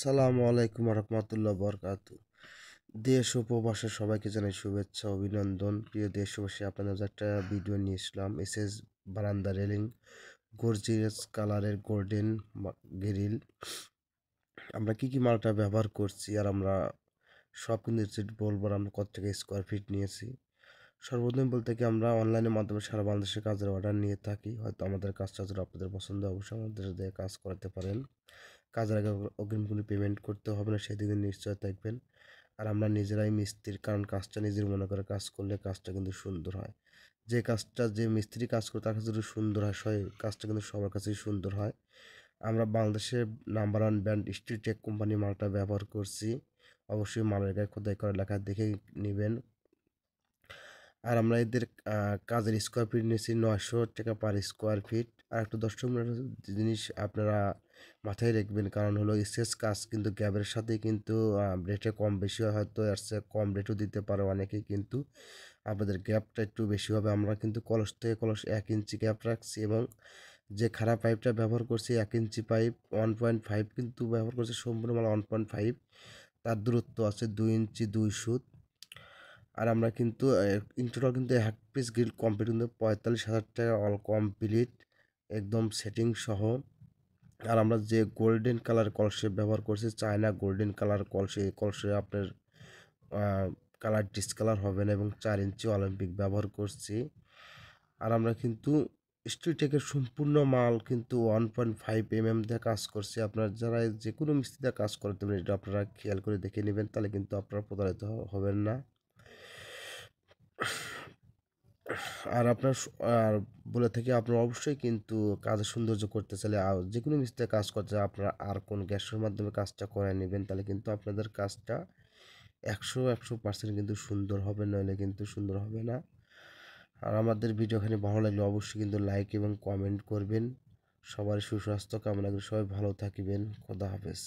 আসসালামু আলাইকুম রহমতুল্লাহ বরকাতু। দেশ ও প্রবাসের সবাইকে জানাই শুভেচ্ছা অভিনন্দন। প্রিয় দেশবাসী, আপনাদের একটা ভিডিও নিয়ে এসলাম। এসএস বারান্দা রেলিং গর্জিয়াস কালারের গোল্ডেন গ্রিল। আমরা কি মালটা ব্যবহার করছি আর আমরা সব কিন্তু বলবো আমরা কত টাকা স্কোয়ার ফিট নিয়েছি। সর্বপ্রথম বলতে কি আমরা অনলাইনের মাধ্যমে সারা বাংলাদেশে কাজের অর্ডার নিয়ে থাকি। হয়তো আমাদের কাজটা যদি আপনাদের পছন্দ অবশ্যই আমাদের দিয়ে কাজ করাতে পারেন। কাজের আগে অগ্রিম কোনো পেমেন্ট করতে হবে না, সেদিকে নিশ্চয় থাকবেন। আর আমরা নিজেরাই মিস্ত্রি, কারণ কাজটা নিজের মনে করে কাজ করলে কাজটা কিন্তু সুন্দর হয়। যে কাজটা যে মিস্ত্রি কাজ করে তার কাছে যদি সুন্দর হয়, সেই কাজটা কিন্তু সবার কাছেই সুন্দর হয়। আমরা বাংলাদেশের number one brand steel tech company মালটা ব্যবহার করছি। অবশ্যই মালের গায়ে খোদাই করা লেখা দেখে নেবেন। আর আমরা এদের কাজের স্কোয়ার ফিট নিয়েছি 900 টাকা পার স্কোয়ার ফিট। আর একটু 10 মিনিট জিনিস আপনারা মাথায় রাখবেন, কারণ হলো এসএস কাজ কিন্তু গ্যাবের সাথে কিন্তু রেটে কম বেশি হয়, হয়তো এর চেয়ে কম রেটও দিতে পারে অনেকেই, কিন্তু আপনাদের গ্যাপটা একটু বেশি হবে। আমরা কিন্তু কলস থেকে কলস 1 ইঞ্চি গ্যাপ রাখছি এবং যে খারাপ পাইপটা ব্যবহার করছি 1 ইঞ্চি পাইপ 1.5 কিন্তু ব্যবহার করছি, সম্পূর্ণ মানে 1.5। তার দূরত্ব আছে 2 ইঞ্চি 2 সুত। আর আমরা কিন্তু ইন টোটাল কিন্তু এক পিস গ্রিল কমপ্লিট কিন্তু 45,000 টাকা অল কমপ্লিট, একদম সেটিং সহ। আর আমরা যে গোল্ডেন কালার কলসে ব্যবহার করছি, চায়না গোল্ডেন কালার কলসে, এই কলসে আপনার কালার ডিসকালার হবে না, এবং 4 ইঞ্চি অলিম্পিক ব্যবহার করছি। আর আমরা কিন্তু স্টিলটেকের সম্পূর্ণ মাল কিন্তু 1.5 mm দিয়ে কাজ করছি। আপনার যারা যে কোনো মিস্ত্রিতে কাজ করতে পারেন, এটা আপনারা খেয়াল করে দেখে নেবেন, তাহলে কিন্তু আপনারা প্রতারিত হবেন না। আর আপনার আর বলে থাকি, আপনার অবশ্যই কিন্তু কাজের সৌন্দর্য করতে চাইলে যে কোনো মিস্ত্রিতে কাজ করতে চাইলে আপনারা আর কোন গ্যাসের মাধ্যমে কাজটা করে নেবেন, তাহলে কিন্তু আপনাদের কাজটা 100% কিন্তু সুন্দর হবে, নইলে কিন্তু সুন্দর হবে না। আর আমাদের ভিডিওখানি ভালো লাগলে অবশ্যই কিন্তু লাইক এবং কমেন্ট করবেন। সবার সুস্বাস্থ্য কামনা করি, সবাই ভালো থাকবেন। খোদা হাফেজ।